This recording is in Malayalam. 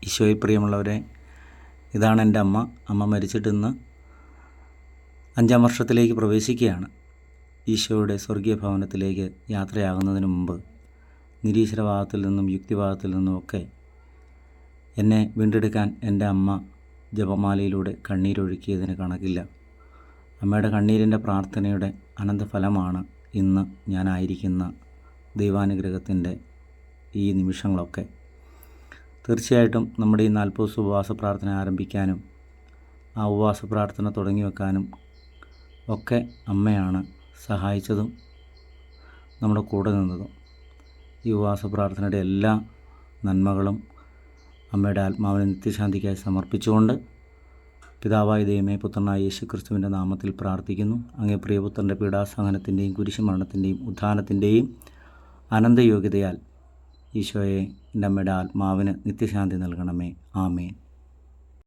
ഈശോയിൽ പ്രിയമുള്ളവരെ, ഇതാണ് എൻ്റെ അമ്മ. അമ്മ മരിച്ചിട്ട് ഇന്ന് 5-ാം വർഷത്തിലേക്ക് പ്രവേശിക്കുകയാണ്. ഈശോയുടെ സ്വർഗീയ ഭവനത്തിലേക്ക് യാത്രയാകുന്നതിന് മുമ്പ് നിരീശ്വരവാദത്തിൽ നിന്നും യുക്തിവാദത്തിൽ നിന്നുമൊക്കെ എന്നെ വീണ്ടെടുക്കാൻ എൻ്റെ അമ്മ ജപമാലയിലൂടെ കണ്ണീരൊഴുക്കിയതിന് കണക്കില്ല. അമ്മയുടെ കണ്ണീരിൻ്റെ പ്രാർത്ഥനയുടെ അനന്തഫലമാണ് ഇന്ന് ഞാനായിരിക്കുന്ന ദൈവാനുഗ്രഹത്തിൻ്റെ ഈ നിമിഷങ്ങളൊക്കെ. തീർച്ചയായിട്ടും നമ്മുടെ ഈ 40 ദിവസം ഉപവാസ പ്രാർത്ഥന ആരംഭിക്കാനും ആ ഉപവാസ പ്രാർത്ഥന തുടങ്ങി വെക്കാനും ഒക്കെ അമ്മയാണ് സഹായിച്ചതും നമ്മുടെ കൂടെ നിന്നതും. ഈ ഉപവാസ പ്രാർത്ഥനയുടെ എല്ലാ നന്മകളും അമ്മയുടെ ആത്മാവിനെ നിത്യശാന്തിക്കായി സമർപ്പിച്ചുകൊണ്ട് പിതാവായ ദൈവമേ, പുത്രനായ യേശുക്രിസ്തുവിൻ്റെ നാമത്തിൽ പ്രാർത്ഥിക്കുന്നു. അങ്ങേ പ്രിയപുത്രൻ്റെ പീഡാസഹനത്തിൻ്റെയും കുരിശുമരണത്തിൻ്റെയും ഉത്ഥാനത്തിൻ്റെയും അനന്തയോഗ്യതയാൽ ഈശോയെ എൻ്റെ അമ്മയുടെ ആത്മാവിന് നിത്യശാന്തി നൽകണമേ. ആമേൻ.